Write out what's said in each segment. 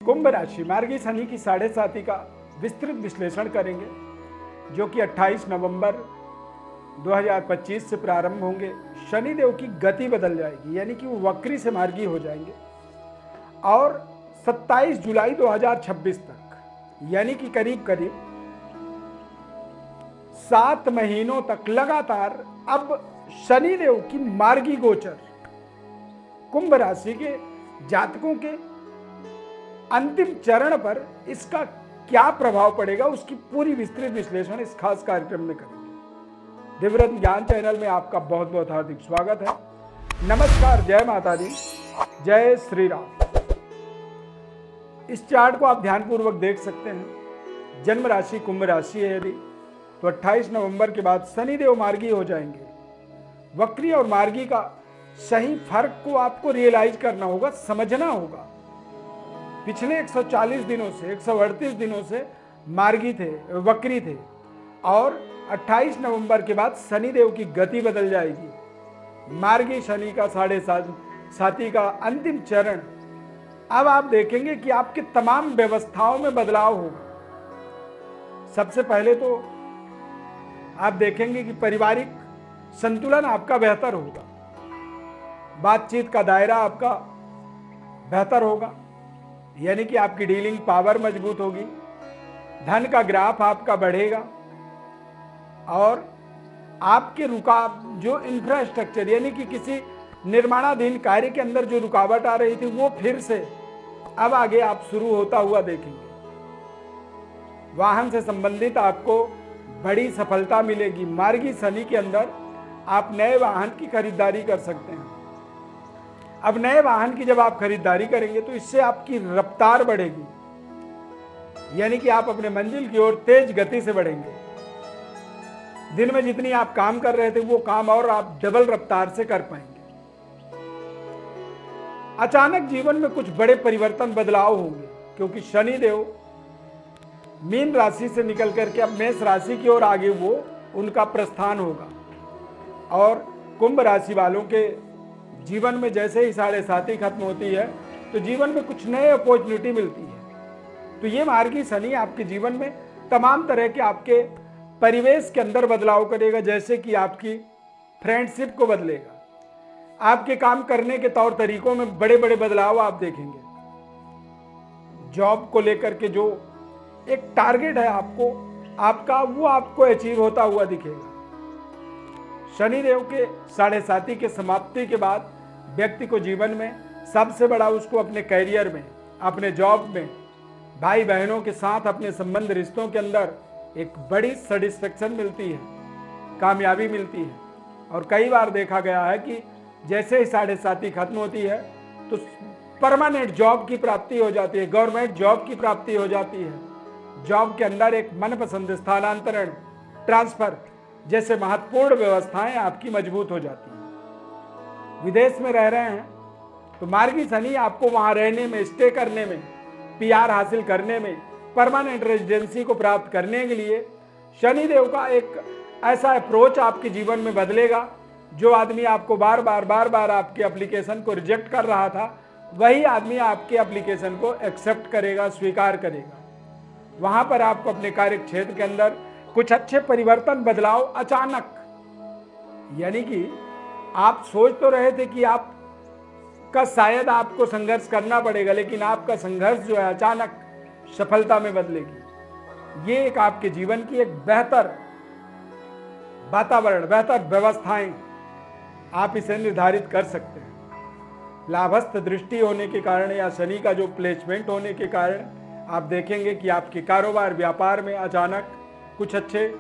कुंभ राशि मार्गी शनि की 7.5 का विस्तृत विश्लेषण करेंगे, जो कि 28 नवंबर 2025 से प्रारंभ होंगे। शनिदेव की गति बदल जाएगी, यानी कि वो वक्री से मार्गी हो जाएंगे और 27 जुलाई 2026 तक, यानी कि करीब करीब 7 महीनों तक लगातार अब शनिदेव की मार्गी गोचर कुंभ राशि के जातकों के अंतिम चरण पर इसका क्या प्रभाव पड़ेगा, उसकी पूरी विस्तृत विश्लेषण इस खास कार्यक्रम में करेंगे। दिव्यरत्न ज्ञान चैनल में आपका बहुत बहुत हार्दिक स्वागत है। नमस्कार, जय माता दी, जय श्री राम। इस चार्ट को आप ध्यानपूर्वक देख सकते हैं। जन्म राशि कुंभ राशि है यदि, तो 28 नवंबर के बाद शनिदेव मार्गी हो जाएंगे। वक्री और मार्गी का सही फर्क को आपको रियलाइज करना होगा, समझना होगा। पिछले 140 दिनों से 138 दिनों से मार्गी थे, वक्री थे, और 28 नवंबर के बाद शनिदेव की गति बदल जाएगी। मार्गी शनि का 7.5 का अंतिम चरण। अब आप देखेंगे कि आपके तमाम व्यवस्थाओं में बदलाव होगा। सबसे पहले तो आप देखेंगे कि पारिवारिक संतुलन आपका बेहतर होगा, बातचीत का दायरा आपका बेहतर होगा, यानी कि आपकी डीलिंग पावर मजबूत होगी। धन का ग्राफ आपका बढ़ेगा और आपके जो इंफ्रास्ट्रक्चर, यानी कि किसी निर्माणाधीन कार्य के अंदर जो रुकावट आ रही थी, वो फिर से अब आगे आप शुरू होता हुआ देखेंगे। वाहन से संबंधित आपको बड़ी सफलता मिलेगी। मार्गी शनि के अंदर आप नए वाहन की खरीदारी कर सकते हैं। अब नए वाहन की जब आप खरीदारी करेंगे तो इससे आपकी रफ्तार बढ़ेगी, यानी कि आप अपने मंजिल की ओर तेज गति से बढ़ेंगे। दिन में जितनी आप काम कर रहे थे वो काम और आप डबल रफ्तार से कर पाएंगे। अचानक जीवन में कुछ बड़े परिवर्तन बदलाव होंगे, क्योंकि शनिदेव मीन राशि से निकल करके अब मेष राशि की ओर आगे वो उनका प्रस्थान होगा। और कुंभ राशि वालों के जीवन में जैसे ही 7.5 खत्म होती है तो जीवन में कुछ नए अपॉर्चुनिटी मिलती है। तो ये मार्गी शनि आपके जीवन में तमाम तरह के आपके परिवेश के अंदर बदलाव करेगा, जैसे कि आपकी फ्रेंडशिप को बदलेगा, आपके काम करने के तौर तरीकों में बड़े बड़े बदलाव आप देखेंगे। जॉब को लेकर के जो एक टारगेट है आपका वो आपको अचीव होता हुआ दिखेगा। शनिदेव के 7.5 के समाप्ति के बाद व्यक्ति को जीवन में सबसे बड़ा उसको अपने कैरियर में, अपने जॉब में, भाई बहनों के साथ अपने संबंध रिश्तों के अंदर एक बड़ी सेटिस्फेक्शन मिलती है, कामयाबी मिलती है। और कई बार देखा गया है कि जैसे ही 7.5 खत्म होती है तो परमानेंट जॉब की प्राप्ति हो जाती है, गवर्नमेंट जॉब की प्राप्ति हो जाती है। जॉब के अंदर एक मनपसंद स्थानांतरण, ट्रांसफर जैसे महत्वपूर्ण व्यवस्थाएं आपकी मजबूत हो जाती हैं। विदेश में रह रहे हैं तो मार्गी शनि आपको वहां रहने में, स्टे करने में, पीआर हासिल करने में, परमानेंट रेजिडेंसी को प्राप्त करने के लिए शनिदेव का एक ऐसा अप्रोच आपके जीवन में बदलेगा। जो आदमी आपको बार बार आपके एप्लीकेशन को रिजेक्ट कर रहा था, वही आदमी आपके एप्लीकेशन को एक्सेप्ट करेगा, स्वीकार करेगा। वहां पर आपको अपने कार्य क्षेत्र के अंदर कुछ अच्छे परिवर्तन, बदलाव अचानक, यानी कि आप सोच तो रहे थे कि आपका शायद आपको संघर्ष करना पड़ेगा, लेकिन आपका संघर्ष जो है अचानक सफलता में बदलेगी। ये एक आपके जीवन की एक बेहतर वातावरण, बेहतर व्यवस्थाएं आप इसे निर्धारित कर सकते हैं। लाभस्थ दृष्टि होने के कारण या शनि का जो प्लेसमेंट होने के कारण आप देखेंगे कि आपके कारोबार, व्यापार में अचानक कुछ अच्छे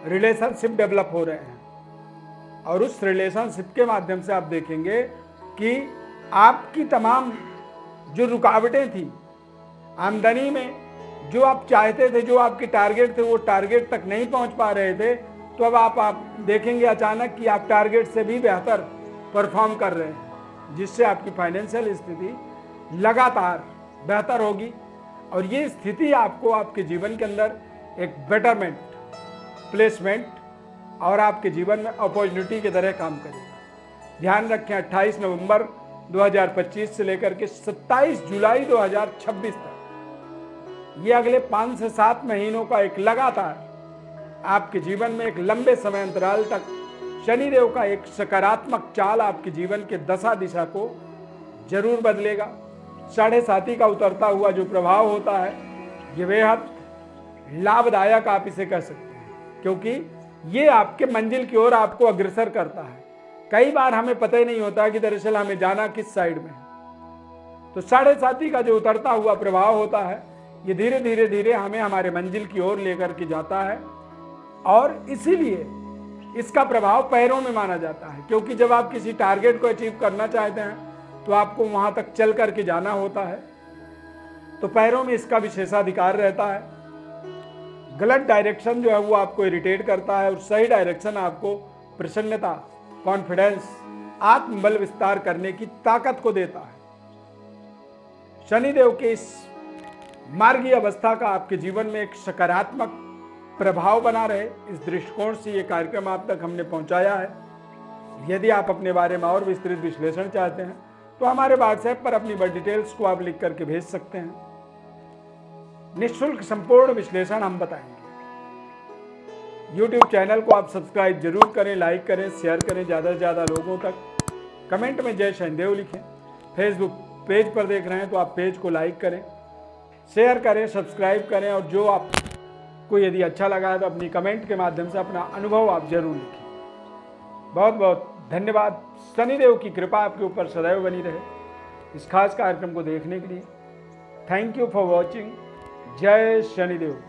रिलेशनशिप डेवलप हो रहे हैं। और उस रिलेशनशिप के माध्यम से आप देखेंगे कि आपकी तमाम जो रुकावटें थी आमदनी में, जो आप चाहते थे, जो आपके टारगेट थे, वो टारगेट तक नहीं पहुंच पा रहे थे, तो अब आप देखेंगे अचानक कि आप टारगेट से भी बेहतर परफॉर्म कर रहे हैं, जिससे आपकी फाइनेंशियल स्थिति लगातार बेहतर होगी। और ये स्थिति आपको आपके जीवन के अंदर एक बेटरमेंट, प्लेसमेंट और आपके जीवन में अपॉर्चुनिटी की तरह काम करेगा। ध्यान रखें, 28 नवंबर 2025 से लेकर के 27 जुलाई 2026 तक, ये अगले 5 से 7 महीनों का एक लगातार आपके जीवन में एक लंबे समय अंतराल तक शनिदेव का एक सकारात्मक चाल आपके जीवन के दशा दिशा को जरूर बदलेगा। 7.5 का उतरता हुआ जो प्रभाव होता है ये बेहद लाभदायक आप इसे कह सकते हैं, क्योंकि ये आपके मंजिल की ओर आपको अग्रसर करता है। कई बार हमें पता ही नहीं होता कि दरअसल हमें जाना किस साइड में है। तो 7.5 का जो उतरता हुआ प्रभाव होता है ये धीरे धीरे धीरे हमें हमारे मंजिल की ओर लेकर के जाता है, और इसीलिए इसका प्रभाव पैरों में माना जाता है, क्योंकि जब आप किसी टारगेट को अचीव करना चाहते हैं तो आपको वहां तक चल करके जाना होता है। तो पैरों में इसका विशेषाधिकार रहता है। गलत डायरेक्शन जो है वो आपको इरिटेट करता है, और सही डायरेक्शन आपको प्रसन्नता, कॉन्फिडेंस, आत्मबल विस्तार करने की ताकत को देता है। शनिदेव के इस मार्गीय अवस्था का आपके जीवन में एक सकारात्मक प्रभाव बना रहे, इस दृष्टिकोण से ये कार्यक्रम आप तक हमने पहुंचाया है। यदि आप अपने बारे में और विस्तृत विश्लेषण चाहते हैं तो हमारे व्हाट्सएप पर अपनी बर्थ डिटेल्स को आप लिख करके भेज सकते हैं। निःशुल्क संपूर्ण विश्लेषण हम बताएंगे। YouTube चैनल को आप सब्सक्राइब जरूर करें, लाइक करें, शेयर करें ज़्यादा से ज़्यादा लोगों तक। कमेंट में जय शनिदेव लिखें। फेसबुक पेज पर देख रहे हैं तो आप पेज को लाइक करें, शेयर करें, सब्सक्राइब करें, और जो आपको यदि अच्छा लगा है तो अपनी कमेंट के माध्यम से अपना अनुभव आप जरूर लिखें। बहुत बहुत धन्यवाद। शनिदेव की कृपा आपके ऊपर सदैव बनी रहे। इस खास कार्यक्रम को देखने के लिए थैंक यू फॉर वॉचिंग। जय शनिदेव।